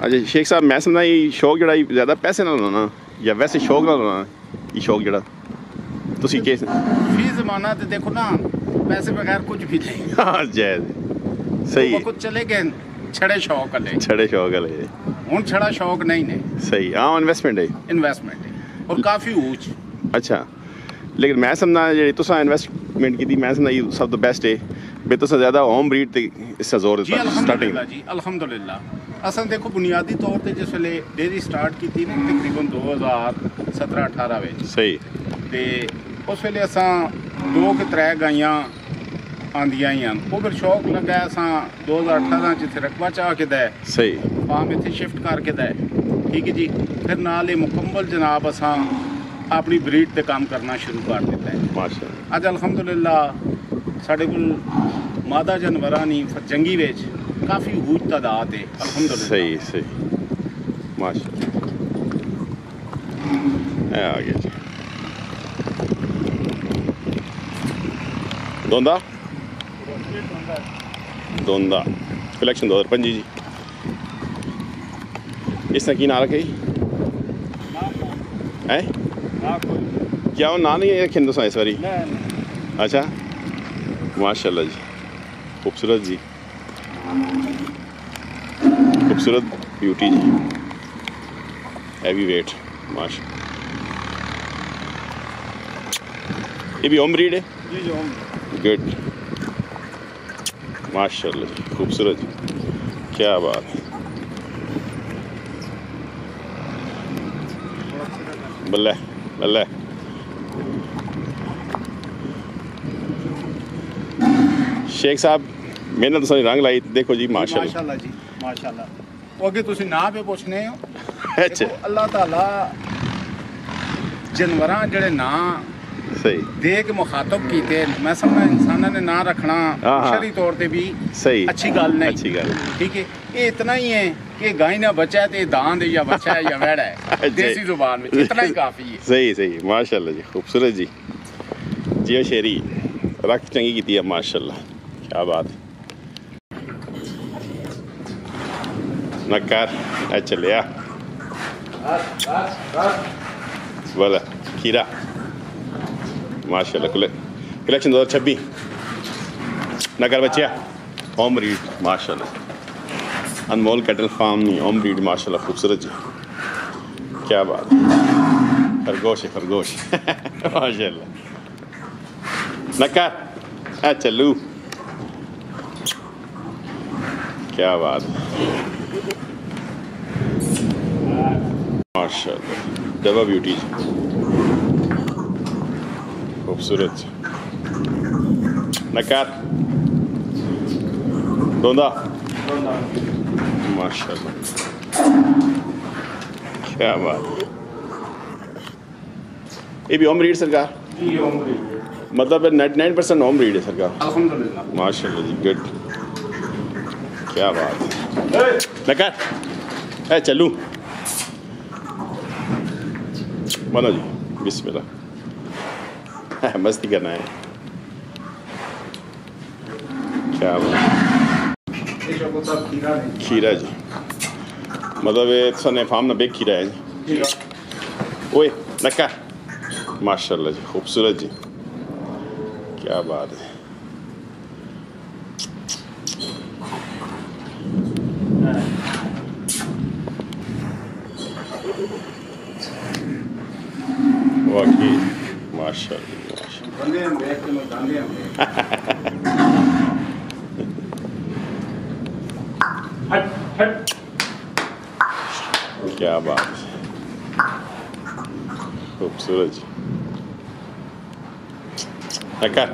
अच्छा शेख साहब मैं समझा ये शौक जड़ा ज़्यादा पैसे नाल होना या वैसे शौक नाल होना ये शौक जड़ा तुसी के फी जमाना ते देखो ना पैसे बगैर कुछ भी नहीं। हाँ जायज़ सही है कुछ चले गए छड़े शौक ले छड़े शौक ले हुन छड़ा शौक नहीं ने सही हाँ इन्वेस्टमेंट है और काफ़ी ऊंच। अच्छा लेकिन मैं समझना जी तुसा इन्वेस्टमेंट की मैं समझना ये सब तो बेस्ट है बे तुसा ज़्यादा होम ब्रीड ते इसका जोर जी अल्हम्दुलिल्लाह जी अल्हम्दुलिल्लाह असल देखो बुनियादी तौर पे जिस वेले डेयरी स्टार्ट की थी ना तकरीबन 2017-18 में सही ते उस वेले असां 2 कि 3 गाइयां आंदियां ही वो फिर शौक लगा असां 2018 जिथे रकबा चाह के दे सही फार्म इतने शिफ्ट करके दे ठीक है जी फिर नाल मुकम्मल जनाब असां अपनी ब्रीड ते काम करना शुरू कर दिता है माशाअल्लाह। अज अल्हम्दुलिल्लाह साढ़े कोल मादा जानवरां नी जंगी विच काफ़ी ऊंच तादाद है अल्हम्दुलिल्लाह। सही सही माशाअल्लाह आ गया जी दोंदा दोंदा कलेक्शन 2025 जी इसका की ना रखे है क्या वो ना नहीं रखे दोस्तों इस बारी अच्छा माशाल्लाह जी खूबसूरत जी खूबसूरत ब्यूटी जी हैवी वेट माशा ये भी होम ब्रीड है गुड माशाल्लाह जी खूबसूरत जी क्या बात है बल्ले बल्ले शेख साहब मैंने तो रंग लाई देखो जी माशाल्लाह जी माशाल्लाह वो अगे तुसी ना पे पूछने हो अच्छा अल्लाह ताला जानवरां जड़े ना सही दे के मुखातब कीते मैं समझना इंसाना ने ना रखना शरी तौर पे भी सही अच्छी गल नहीं अच्छी गल ठीक है ये इतना ही है कि गाय ना बच्चा है तो दांत या बच्चा है या वेड़ा है देसी जुबान में इतना ही काफी है सही सही माशाल्लाह जी खूबसूरत जी जियो शेरी रख चंगी की है माशाल्लाह क्या बात है नकार चले आ बोला खीरा माशाल्लाह कलेक्शन 2026 नगर बच्चिया होम ब्रीड माशाल्लाह अनमोल कैटल फार्म नहीं होम ब्रीड माशाल्लाह खूबसूरत जी क्या बात खरगोश है खरगोश माशाल्लाह नकार चलू क्या बात माशाल्लाह डबा ब्यूटी खूबसूरत नकार दोंदा माशाल्लाह क्या बात ये भी होम ब्रीड सरकार मतलब 99% होम ब्रीड है सरकार अल्हम्दुलिल्लाह माशाल्लाह जी गुड क्या बात है नकार चलू बनो जी बिस्मिल्लाह मस्ती करना है क्या बात खीरा जी मतलब ये सने फार्म ना बेग खीरा है जी ओए नक्का माशाल्लाह जी खूबसूरत जी क्या बात है वाकई माशाल्लाह क्या बात है खूबसूरत जी नका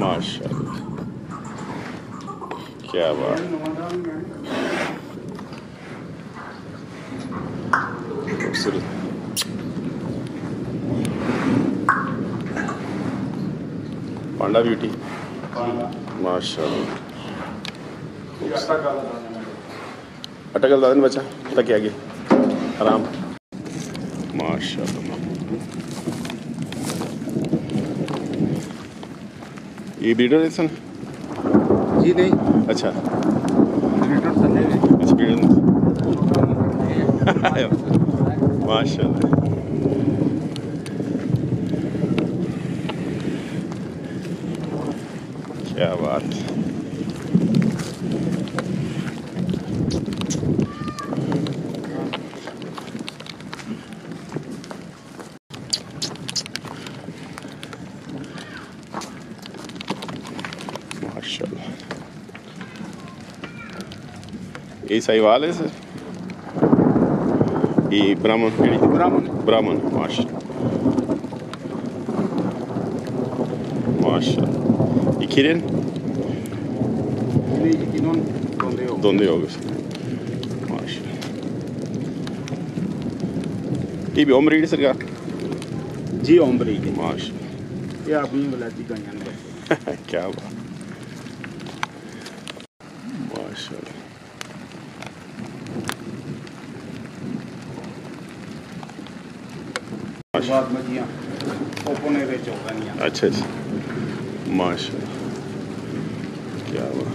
माशाल्लाह क्या बात खूबसूरत पांडा ब्यूटी माशाल्लाह अटकल दादन बचा तक आगे आराम माशाल्लाह ये ब्रीडर है सन? जी नहीं, अच्छा ब्रीडर थले अच्छा ब्रीडर माशाल्लाह। क्या बात। माशाल्लाह। ये साहिवाल है सर? ये ब्राह्मण ब्राह्मण माशाल्लाह माशाल्लाह। ये खीरेन दोंदे हो गए माशाल्लाह। ये भी ओम ब्रीड सरकार? जी ओम ब्रीड माशाल्लाह। ये अपनी वलायती गायां ने। क्या बात माशाल्लाह। बाद मजियां ओपन है बेच होगा नहीं। अच्छा अच्छा माशाल्लाह क्या बात।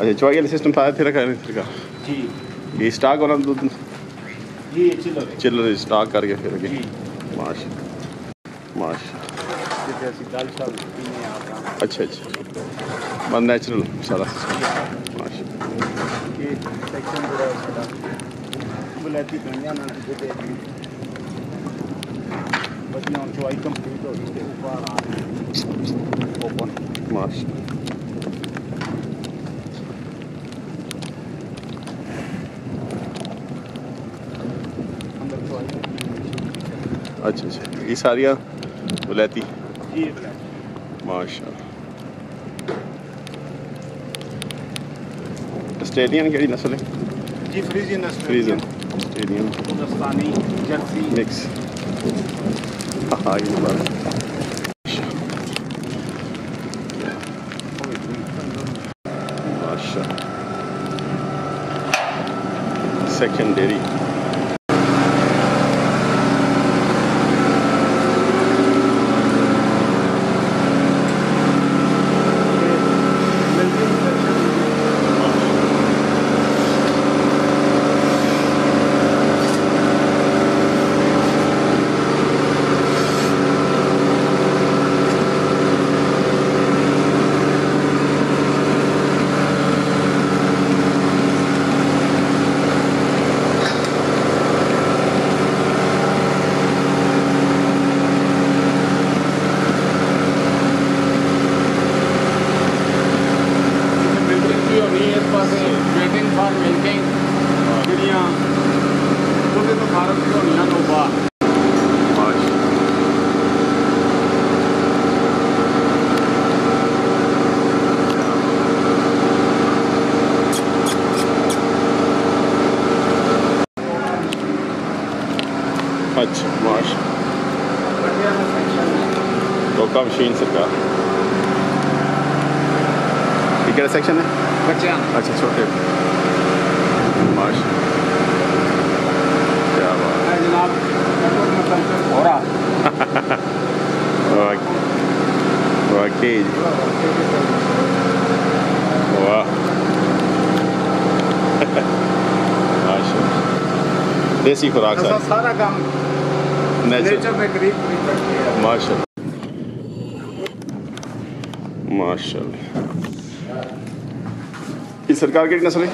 अच्छा चवाई वाले सिस्टम था थे रखा है का जी ये स्टॉक वाला दूध जी चिल्लर स्टॉक करके फिर जी माशाल्लाह माशाल्लाह। जैसे दाल चावल पीने आता अच्छा अच्छा बस नेचुरल सारा माशाल्लाह। ये सेक्शन पूरा सारा वलायती गायां ना दे बच्चियों चवाई कंप्लीट हो गई ऊपर आ ओपन माशाल्लाह। अच्छा अच्छा ये सारियाँ वलायती जी माशाल्लाह। ऑस्ट्रेलियन केड़ी नस्ल है? जी फ्रीजियन फ्रीजन ऑस्ट्रेलियन हिंदुस्तानी जर्सी मिक्स। हाँ ये बात माशाल्लाह। सेकेंडरी वेटिंग फॉर मिल्किंग ਜਿਹੜੀਆਂ ਉਹਦੇ ਤੋਂ ਫਾਰਮ ਹੋਣੀਆਂ ਨੋਬਾ अच्छा माश रोका मशीन सरकार। ये क्या सेक्शन है? बच्चियां अच्छा छोटे माश क्या बात है जनाब हो रहा वाकई वाह माशाल्लाह देसी खुराक सारा काम नेचर में करीब करती है माशाल्लाह माशाल्लाह। ये सरकार की नस्ल है?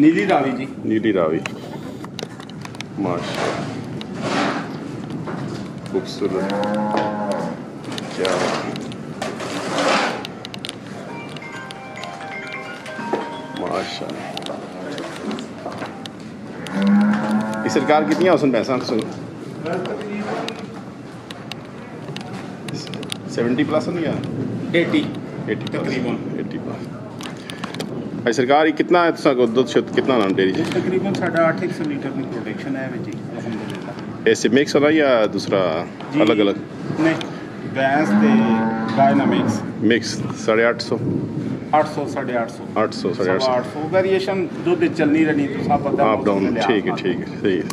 नीली रावी जी नीली रावी माशाल्लाह खूबसूरत क्या माशाल्लाह। ये सरकार कितनी औसत पैसा सुनो 70 प्लस नहीं है 80 तकरीबन 80 प्लस। भाई सरकार ये कितना है तुसा को दूध कितना नाम डेरी तकरीबन 850 लीटर की प्रोडक्शन है जी अल्हम्दुलिल्लाह। ऐसे मिक्स वाला या दूसरा अलग अलग? नहीं भैंस ते गाय ना मिक्स मिक्स 850 800 850 800 850 वेरिएशन दूध चलनी रहनी तो सब पता अप डाउन ठीक है सही है।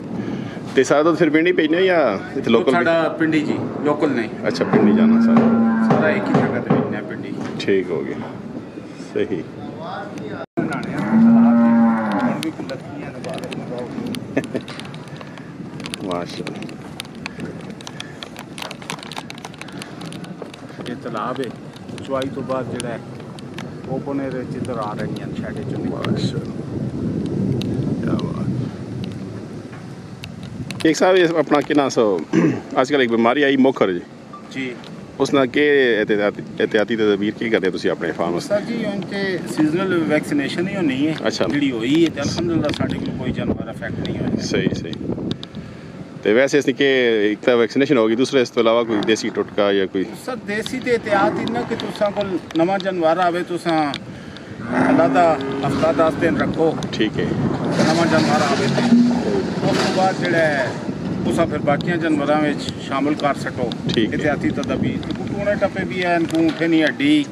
ਤੇ ਸਾਰਾ ਦੁੱਧ ਫਿਰ ਪਿੰਡ ਹੀ ਭੇਜਣਾ ਜਾਂ ਇੱਥੇ ਲੋਕਲ? ਸਾਡਾ ਪਿੰਡੀ ਜੀ, ਲੋਕਲ ਨਹੀਂ। ਅੱਛਾ, ਪਿੰਡ ਹੀ ਜਾਣਾ ਸਾਰਾ? ਸਾਰਾ ਇੱਕ ਹੀ ਜਗ੍ਹਾ ਤੇ ਭੇਜਣਾ ਪਿੰਡੀ। ਠੀਕ ਹੋ ਗਿਆ, ਸਹੀ। ਮਾਸ਼ਾਅੱਲਾ। ਇਹ ਤਲਾਬ ਹੈ, ਚੁਆਈ ਤੋਂ ਬਾਅਦ ਜਿਹੜਾ ਉਹ ਕੋਨੇ ਦੇ ਵਿੱਚ ਇੱਧਰ ਆ ਰਹੀਆਂ ਛਾੜੇ ਚੋਂ। माशाल्लाह, क्या बात। एक साहब ये अपना क्या नाम सो आजकल एक बीमारी आई मोखर जी, उस नाल के एहतियाती तदबीर की करते ਤੁਸੀਂ ਆਪਣੇ ਫਾਰਮ ਵਾਸਤੇ? सर जी उनके सीजनल वैक्सीनेशन ही होनी है। अच्छा। ਜਿਹੜੀ ਹੋਈ ਹੈ ਤੇ ਅਲਹਮਦੁਲਿल्लाह ਸਾਡੇ ਕੋਲ ਕੋਈ ਜਾਨਵਰ ਅਫੈਕਟ ਨਹੀਂ ਹੋਇਆ। सही सही। ਤੇ ਵੈਸੇ ਇਸ ਕਿ ਇੱਕ ਤਾਂ ਵੈਕਸੀਨੇਸ਼ਨ ਹੋ ਗਈ, ਦੂਸਰੇ ਇਸ ਤੋਂ ਇਲਾਵਾ ਕੋਈ ਦੇਸੀ ਟੁਟਕਾ ਜਾਂ ਕੋਈ? ਸਰ ਦੇਸੀ ਤੇ ਇhtiyat ਹੀ ਨਾ ਕਿ ਤੁਸਾਂ ਕੋਲ ਨਵਾਂ ਜਾਨਵਰ ਆਵੇ ਤੁਸਾਂ ਅਲਾਦਾ ਹਫਤਾ 10 ਦਿਨ ਰੱਖੋ। ਠੀਕ ਹੈ। ਨਵਾਂ ਜਾਨਵਰ ਆਵੇ ਤੇ ਉਸ ਤੋਂ ਬਾਅਦ ਜਿਹੜਾ ਤੁਸਾਂ ਫਿਰ ਬਾਕੀਆਂ ਜਾਨਵਰਾਂ ਵਿੱਚ ਸ਼ਾਮਲ ਕਰ ਸਕੋ। ਠੀਕ ਹੈ। ਇhtiyati ਤਦਬੀਰ ਟੂਣੇ ਟੱਪੇ ਵੀ ਐਨ ਕੂਠੇ ਨਹੀਂ ਹੱਡੀ।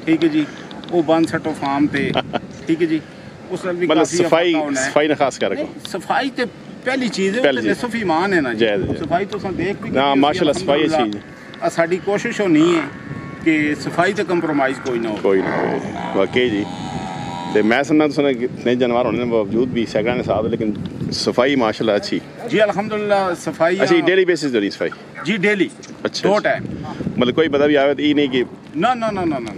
ਠੀਕ ਹੈ ਜੀ, ਉਹ ਬੰਦ ਸਟੋ ਫਾਰਮ ਤੇ। ਠੀਕ ਹੈ ਜੀ, ਉਸ ਨਾਲ ਵੀ मतलब ਕਾਫੀ सफाई सफाई ना खास कर रखो। सफाई ਤੇ ਪਹਿਲੀ ਚੀਜ਼ ਹੈ, ਪਹਿਲੀ ਉਹ ਚੀਜ਼। ਨਿਸਫ ਈਮਾਨ ਹੈ ਨਾ ਜੀ। ਜਾਇਜ਼ ਹੈ। ਸਫਾਈ ਤੁਸੀਂ ਦੇਖ ਵੀ ਨਾ ਮਾਸ਼ਾਅੱਲਾ ਸਫਾਈ ਅੱਛੀ ਹੈ। ਸਾਡੀ ਕੋਸ਼ਿਸ਼ ਹੋਣੀ ਹੈ ਕਿ ਸਫਾਈ ਤੇ ਕੰਪਰੋਮਾਈਜ਼ ਕੋਈ ਨਾ ਹੋ। कोई ना वाकई जी। तो मैं सुनना तो सुना कितने जानवर होने के बावजूद भी सैकड़ा ने साथ, लेकिन सफाई माशाल्लाह अच्छी जी अल्हम्दुलिल्लाह। सफाई अच्छी डेली बेसिस हो रही सफाई? जी डेली। अच्छा, 2 अच्छा। टाइम। मतलब कोई बता भी आवे तो ये नहीं कि ना ना ना ना ना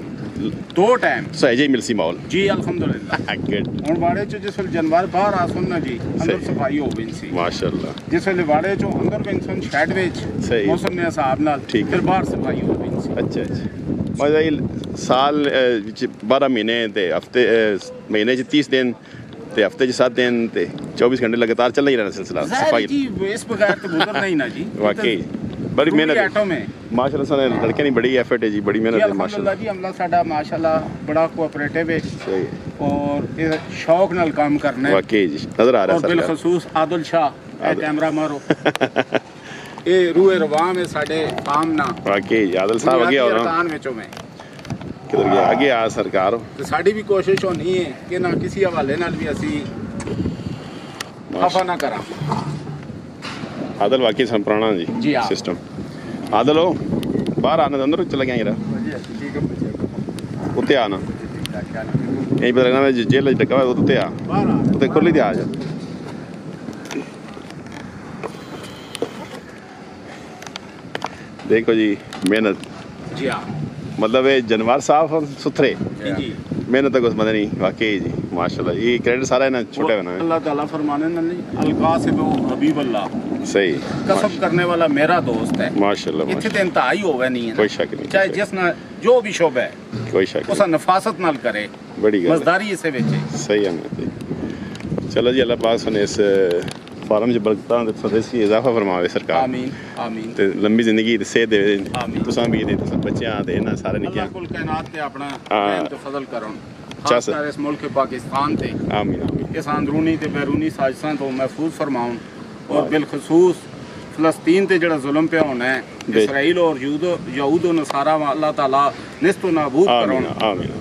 2 टाइम सही जी मिलसी माहौल? जी अल्हम्दुलिल्लाह। गुड ਹੁਣ ਬਾੜੇ ਚ ਜਿਸ ਵੇਲੇ ਜਾਨਵਰ ਬਾਹਰ ਆ ਸੁਣ ਨਾ ਜੀ ਅੰਦਰ ਸਹੀ। ਸਫਾਈ ਹੋ ਗਈ ਸੀ। माशाल्लाह। ਜਿਸ ਵੇਲੇ ਬਾੜੇ ਚੋਂ ਅੰਦਰ ਵਿੰਸਨ ਸ਼ੈਡ ਵਿੱਚ ਸਹੀ। ਮੌਸਮ ਦੇ ਹਿਸਾਬ ਨਾਲ ਠੀਕ। ਫਿਰ ਬਾਹਰ ਸਫਾਈ ਹੋ ਗਈ ਸੀ। अच्छा अच्छा। मतलब ये साल 12 महीने ते हफ्ते महीने 30 दिन ते हफ्ते 7 दिन ते 24 घंटे लगातार चल ही रहना सिलसिला ज़ाहिर सफाई? जी इस बगैर तो गुजर नहीं ना जी। वाकई बड़ी मेहनत है आटो में माशाल्लाह। सारे लड़के नहीं बड़ी एफर्ट है जी, बड़ी मेहनत है माशाल्लाह। अल्हम्दुलिल्लाह जी अमला साडा माशाल्लाह बड़ा कोऑपरेटिव है सही है। और ये शौक नाल काम करना है। वाकई जी नजर आ रहा है और बिलखसूस आदिल शाह ए कैमरा मारो ये रूए रवा में साडे फार्म ना वाकई आदिल साहब आगे आओ ना, अरकान विचों में किधर गया आगे आ सरकार। तो साडी भी कोशिश होनी है कि ना किसी हवाले नाल भी असी खफा ना करा। आदिल वाकई सन पुराना जी जी हाँ। सिस्टम। आदिल हो बाहर आना, अंदर चला गया यार, उत्ते आना यही पता लगना जेल डका हुआ उत्ते आ, बाहर आ उत्ते खुली दे आ जा। देखो जी मेहनत, जी हाँ मतलब ये जानवर साफ और सुथरे, जी जी मेहनत तो कुछ बंदा नहीं। वाकई जी माशाल्लाह, ये क्रेडिट सारा है ना छोटे बना है। अल्लाह ताला फरमाने ना अलकासिब हबीब अल्लाह, सही कसब करने वाला मेरा दोस्त है। माशाल्लाह इतने तो इंतहाई होवे नहीं है कोई ना। शक नहीं, चाहे जिस ना जो भी शोबा है कोई शक उस नफासत नाल करे, नहीं, बड़ी गल है। मजदारी से बेचे। सही है जी। चलो जी अल्लाह पाक सुने इस फार्म च बरकतां ते सदस्य इजाफा फरमावे सरकार, आमीन आमीन। ते लंबी जिंदगी ते सेहत दे आमीन। तुसां भी दे तुसां बच्चियां ते इन्हां सारे अल्लाह निक्कियां। कुल कायनात ते अपना हाँ। रहम ते फजल करन, अच्छा खास सर। कर इस मुल्क पाकिस्तान ते आमीन आमीन। इस अंदरूनी ते बैरूनी साजिशां तो महफूज फरमाउन और बिलखसूस फलस्तीन ते जड़ा जुल्म पे होना है बे- इसराइल और यहूद व नसारा अल्लाह ताला निस्तो नाबूद आमीन करन। आमीन।